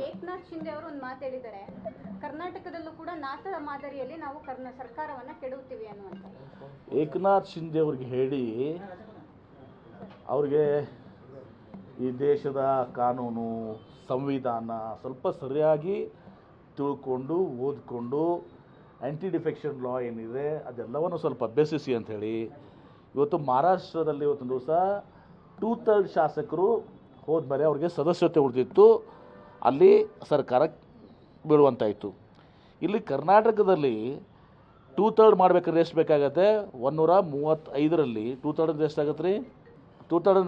ಏಕನಾಥ್ ಶಿಂದೆ ಅವರು ಒಂದು ಮಾತು ಹೇಳಿದ್ದಾರೆ, ಕರ್ನಾಟಕದಲ್ಲೂ ಕೂಡ ನಾಥ ಮಾದರಿಯಲ್ಲಿ ನಾವು ಸರ್ಕಾರವನ್ನು ಕೆಡುತ್ತೀವಿ ಅನ್ನುವಂಥ. ಏಕನಾಥ್ ಶಿಂದೆ ಅವ್ರಿಗೆ ಹೇಳಿ, ಅವ್ರಿಗೆ ಈ ದೇಶದ ಕಾನೂನು ಸಂವಿಧಾನ ಸ್ವಲ್ಪ ಸರಿಯಾಗಿ ತಿಳ್ಕೊಂಡು ಓದಿಕೊಂಡು ಆ್ಯಂಟಿ ಡಿಫೆಕ್ಷನ್ ಲಾ ಏನಿದೆ ಅದೆಲ್ಲವನ್ನು ಸ್ವಲ್ಪ ಅಭ್ಯಸಿಸಿ ಅಂಥೇಳಿ ಇವತ್ತು ಮಹಾರಾಷ್ಟ್ರದಲ್ಲಿ ಇವತ್ತೊಂದು ದಿವಸ 2/3 ಶಾಸಕರು ಹೋದ್ಮೇಲೆ ಅವ್ರಿಗೆ ಸದಸ್ಯತೆ ಉಳಿದಿತ್ತು, ಅಲ್ಲಿ ಸರ್ಕಾರ ಬೀಳುವಂತಾಯಿತು. ಇಲ್ಲಿ ಕರ್ನಾಟಕದಲ್ಲಿ 2/3 ಮಾಡ್ಬೇಕಾದ್ರೆ ಎಷ್ಟು ಬೇಕಾಗತ್ತೆ? 135ರಲ್ಲಿ 2/3 ಎಷ್ಟಾಗತ್ತೆ ರೀ? 2/3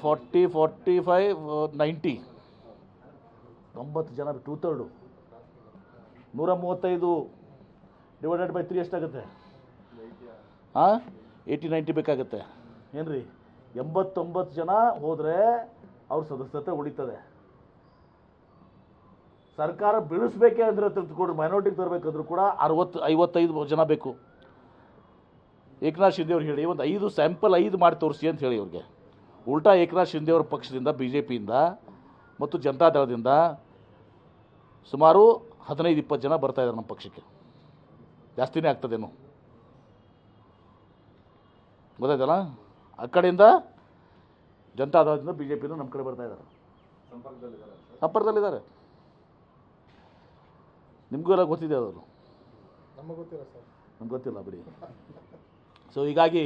40, 45, 90 90 ಜನ 2/3 135 ಡಿವೈಡೆಡ್ ಬೈ 3 ಎಷ್ಟಾಗುತ್ತೆ? 80-90 ಬೇಕಾಗುತ್ತೆ ಏನು ರೀ? 89 ಜನ ಹೋದರೆ ಅವ್ರ ಸದಸ್ಯತೆ ಉಳಿತದೆ. ಸರ್ಕಾರ ಬೀಳಿಸ್ಬೇಕೇ ಅಂದರೆ ತಿಳ್ಕೊಂಡು ಮೈನಾರಿಟಿಗೆ ತರಬೇಕಾದ್ರೂ ಕೂಡ 60-55 ಜನ ಬೇಕು. ಏಕನಾಥ್ ಶಿಂದೆ ಅವ್ರು ಹೇಳಿ ಒಂದು 5 ಸ್ಯಾಂಪಲ್ 5 ಮಾಡಿ ತೋರಿಸಿ ಅಂತ ಹೇಳಿ ಅವ್ರಿಗೆ. ಉಲ್ಟಾ ಏಕನಾಥ್ ಶಿಂದೆ ಅವ್ರ ಪಕ್ಷದಿಂದ BJPಯಿಂದ ಮತ್ತು ಜನತಾದಳದಿಂದ ಸುಮಾರು 15-20 ಜನ ಬರ್ತಾ ಇದ್ದಾರೆ ನಮ್ಮ ಪಕ್ಷಕ್ಕೆ. ಜಾಸ್ತಿನೇ ಆಗ್ತದೇನು ಗೊತ್ತಾಯ್ತಲ್ಲ? ಆ ಕಡೆಯಿಂದ ಜನತಾದಳದಿಂದ BJPಯಿಂದ ನಮ್ಮ ಕಡೆ ಬರ್ತಾ ಇದ್ದಾರೆ, ಸಂಪರ್ಕದಲ್ಲಿದ್ದಾರೆ. ನಿಮಗೂ ಎಲ್ಲ ಗೊತ್ತಿದೆ ಅದನ್ನು, ನಮ್ಗೆ ಗೊತ್ತಿಲ್ಲ ಬಿಡಿ. ಸೊ ಹೀಗಾಗಿ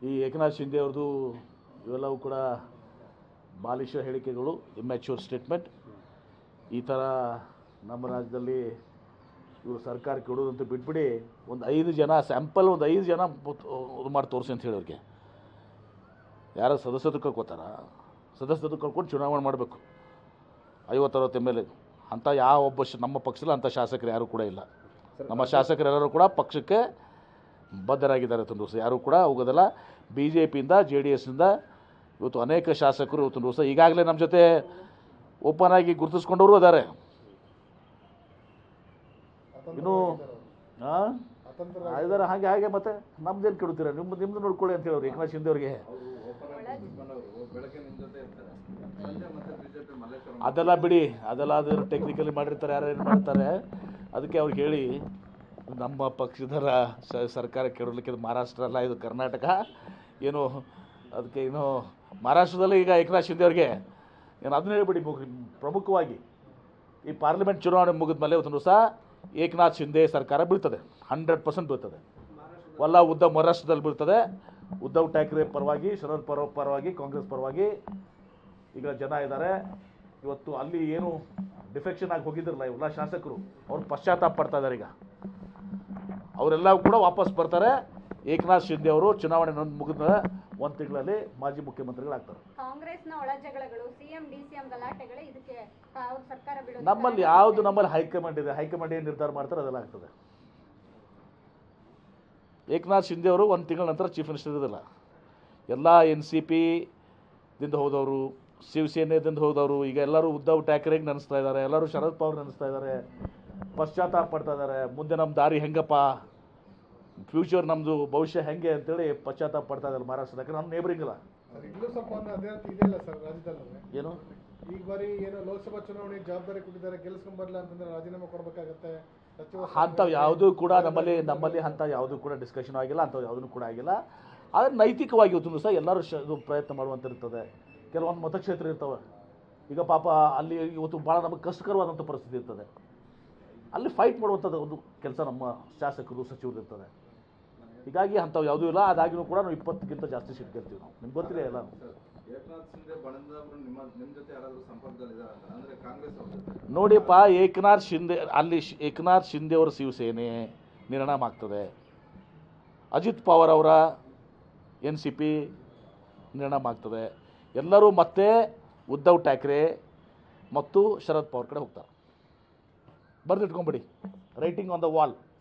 ಈ ಏಕನಾಥ್ ಶಿಂದೆ ಅವ್ರದ್ದು ಇವೆಲ್ಲವೂ ಕೂಡ ಬಾಲಿಶ ಹೇಳಿಕೆಗಳು, ಇಮ್ಯಾಚ್ಯೂರ್ ಸ್ಟೇಟ್ಮೆಂಟ್. ಈ ಥರ ನಮ್ಮ ರಾಜ್ಯದಲ್ಲಿ ಇವರು ಸರ್ಕಾರಕ್ಕೆ ಕೊಡೋದಂತ ಬಿಟ್ಬಿಡಿ, ಒಂದು 5 ಜನ ಸ್ಯಾಂಪಲ್, ಒಂದು 5 ಜನ ಮಾಡಿ ತೋರಿಸಿ ಅಂತ ಹೇಳಿ ಅವ್ರಿಗೆ. ಯಾರೋ ಸದಸ್ಯರು ಕಳ್ಕೊತಾರ? ಸದಸ್ಯರು ಕಳ್ಕೊಂಡು ಚುನಾವಣೆ ಮಾಡಬೇಕು 50-60 MLA. ಅಂಥ ಯಾವ ಒಬ್ಬ ನಮ್ಮ ಪಕ್ಷದಲ್ಲಿ ಅಂಥ ಶಾಸಕರು ಯಾರೂ ಕೂಡ ಇಲ್ಲ. ನಮ್ಮ ಶಾಸಕರೆಲ್ಲರೂ ಕೂಡ ಪಕ್ಷಕ್ಕೆ ಬದ್ಧರಾಗಿದ್ದಾರೆ. ಇವತ್ತೊಂದು ದಿವಸ ಯಾರೂ ಕೂಡ ಹೋಗೋದಲ್ಲ. BJPಯಿಂದ JDSನಿಂದ ಇವತ್ತು ಅನೇಕ ಶಾಸಕರು ಇವತ್ತೊಂದು ದಿವಸ ಈಗಾಗಲೇ ನಮ್ಮ ಜೊತೆ ಓಪನ್ ಆಗಿ ಗುರುತಿಸ್ಕೊಂಡವರು ಇದ್ದಾರೆ. ಇನ್ನು ಇದ್ದಾರೆ ಹಾಗೆ ಮತ್ತೆ ನಮ್ದೇನು ಕೆಡುತ್ತೀರ? ನಿಮ್ಮದು ನೋಡ್ಕೊಳ್ಳಿ ಅಂತ ಹೇಳೋರು ಏಕನಾಥ್ ಶಿಂದೆ ಅವ್ರಿಗೆ. ಅದೆಲ್ಲ ಬಿಡಿ, ಅದೆಲ್ಲ ಅದು ಟೆಕ್ನಿಕಲಿ ಮಾಡಿರ್ತಾರೆ, ಯಾರು ಏನು ಮಾಡ್ತಾರೆ. ಅದಕ್ಕೆ ಅವ್ರಿಗೆ ಹೇಳಿ, ನಮ್ಮ ಪಕ್ಷದ ಸರ್ಕಾರ ಕೆಡಲಿಕ್ಕೆ ಇದು ಮಹಾರಾಷ್ಟ್ರ ಅಲ್ಲ, ಇದು ಕರ್ನಾಟಕ. ಏನು ಅದಕ್ಕೆ ಏನು ಮಹಾರಾಷ್ಟ್ರದಲ್ಲಿ ಈಗ ಏಕನಾಥ್ ಶಿಂದೆ ಅವ್ರಿಗೆ ಏನು ಅದನ್ನ ಹೇಳ್ಬಿಡಿ. ಪ್ರಮುಖವಾಗಿ ಈ ಪಾರ್ಲಿಮೆಂಟ್ ಚುನಾವಣೆ ಮುಗಿದ ಮೇಲೆ ಇವತ್ತೊಂದು ದಿವಸ ಏಕನಾಥ್ ಶಿಂದೆ ಸರ್ಕಾರ ಬೀಳ್ತದೆ, 100% ಬೀಳ್ತದೆ. ಉದ್ಧವ್ ಮಹಾರಾಷ್ಟ್ರದಲ್ಲಿ ಬೀಳ್ತದೆ. ಉದ್ಧವ್ ಠಾಕ್ರೆ ಪರವಾಗಿ, ಶರದ್ ಪರವಾಗಿ, ಕಾಂಗ್ರೆಸ್ ಪರವಾಗಿ ಈಗ ಜನ ಇದ್ದಾರೆ. ಇವತ್ತು ಅಲ್ಲಿ ಏನು ಡಿಫೆಕ್ಷನ್ ಆಗಿ ಹೋಗಿದ್ರಲ್ಲ ಇವೆಲ್ಲ ಶಾಸಕರು, ಅವ್ರು ಪಶ್ಚಾತ್ತಾಪ ಪಡ್ತಾ ಇದ್ದಾರೆ. ಈಗ ಅವರೆಲ್ಲ ಕೂಡ ವಾಪಸ್ ಬರ್ತಾರೆ. ಏಕನಾಥ್ ಶಿಂದೆ ಅವರು ಚುನಾವಣೆ ಮುಗಿದ 1 ತಿಂಗಳಲ್ಲಿ ಮಾಜಿ ಮುಖ್ಯಮಂತ್ರಿಗಳಾಗ್ತಾರೆ. ಕಾಂಗ್ರೆಸ್ನ ಒಳಜಗಳಗಳು, CM DCM ಗಲಾಟೆಗಳೇ ಇದಕ್ಕೆ ಸರ್ಕಾರ ಬಿಡೋದು. ನಮ್ಮಲ್ಲಿ ಹೈಕಮಾಂಡ್ ಇದೆ, ಹೈಕಮಾಂಡ್ ಏನು ನಿರ್ಧಾರ ಮಾಡ್ತಾರೆ ಅದೆಲ್ಲ ಆಗ್ತದೆ. ಏಕನಾಥ್ ಶಿಂದೆ ಅವರು 1 ತಿಂಗಳ ನಂತರ ಚೀಫ್ ಮಿನಿಸ್ಟರ್ ಇರೋದಿಲ್ಲ. ಎಲ್ಲ NCP ದಿಂದ ಹೋದವರು, ಶಿವಸೇನೆದಿಂದ ಹೋದವರು ಈಗ ಎಲ್ಲರೂ ಉದ್ಧವ್ ಠಾಕ್ರೆಗೆ ನೆನೆಸ್ತಾ ಇದ್ದಾರೆ, ಎಲ್ಲರೂ ಶರದ್ ಪವಾರ್ ನೆನೆಸ್ತಾ ಇದ್ದಾರೆ, ಪಶ್ಚಾತ್ತಾಪ ಪಡ್ತಾ ಇದ್ದಾರೆ. ಮುಂದೆ ನಮ್ಮ ದಾರಿ ಹೆಂಗಪ್ಪ, ಫ್ಯೂಚರ್ ನಮ್ಮದು ಭವಿಷ್ಯ ಹೆಂಗೆ ಅಂತೇಳಿ ಪಶ್ಚಾತ್ತಾಪ ಪಡ್ತಾ ಇದ್ದಾರೆ ಮಹಾರಾಷ್ಟ್ರದಾಗ. ನಮ್ಮ ನೇಬರಿಂಗ್ ಇಲ್ಲ ಏನು ಈಗ ಬಾರಿ ಏನೋ ಲೋಕಸಭಾ ಚುನಾವಣೆ ಜವಾಬ್ದಾರಿ ಕೊಟ್ಟಿದ್ದಾರೆ, ಗೆಲ್ಸ್ಕೊಂಡ್ ಬರಲ್ಲ ಅಂತಂದ್ರೆ ರಾಜೀನಾಮೆ ಕೊಡಬೇಕಾಗತ್ತೆ. ಅಂಥವು ಯಾವುದೂ ಕೂಡ ನಮ್ಮಲ್ಲಿ ಅಂಥ ಯಾವುದೂ ಕೂಡ ಡಿಸ್ಕಷನ್ ಆಗಿಲ್ಲ, ಅಂಥವು ಯಾವುದೂ ಕೂಡ ಆಗಿಲ್ಲ. ಆದರೆ ನೈತಿಕವಾಗಿ ಇವತ್ತು ಸಹ ಎಲ್ಲರೂ ಪ್ರಯತ್ನ ಮಾಡುವಂತಿರ್ತದೆ. ಕೆಲವೊಂದು ಮತಕ್ಷೇತ್ರ ಇರ್ತವೆ. ಈಗ ಪಾಪ ಅಲ್ಲಿ ಇವತ್ತು ಭಾಳ ನಮಗೆ ಕಷ್ಟಕರವಾದಂಥ ಪರಿಸ್ಥಿತಿ ಇರ್ತದೆ. ಅಲ್ಲಿ ಫೈಟ್ ಮಾಡುವಂಥದ್ದು ಒಂದು ಕೆಲಸ ನಮ್ಮ ಶಾಸಕರು, ಸಚಿವರು ಇರ್ತದೆ. ಹೀಗಾಗಿ ಅಂಥವು ಯಾವುದೂ ಇಲ್ಲ. ಅದಾಗಿಯೂ ಕೂಡ ನಾವು 20ಕ್ಕಿಂತ ಜಾಸ್ತಿ ಸೀಟ್ ಗೆಲ್ತೀವಿ. ನಾವು ನಿಮ್ಗೆ ಗೊತ್ತಿಲ್ಲ ಎಲ್ಲ. ನೋಡಿಪ್ಪ, ಏಕನಾಥ್ ಶಿಂದೆ ಅವರ ಶಿವಸೇನೆ ನಿರ್ಣಾಮ ಆಗ್ತದೆ. ಅಜಿತ್ ಪವಾರ್ ಅವರ NCP ನಿರ್ಣಾಮ ಆಗ್ತದೆ. ಎಲ್ಲರೂ ಮತ್ತೆ ಉದ್ಧವ್ ಠಾಕ್ರೆ ಮತ್ತು ಶರದ್ ಪವಾರ್ ಕಡೆ ಹೋಗ್ತಾರೆ. ಬರೆದಿಟ್ಕೊಂಬಿಡಿ, ರೈಟಿಂಗ್ ಆನ್ ದ ವಾಲ್.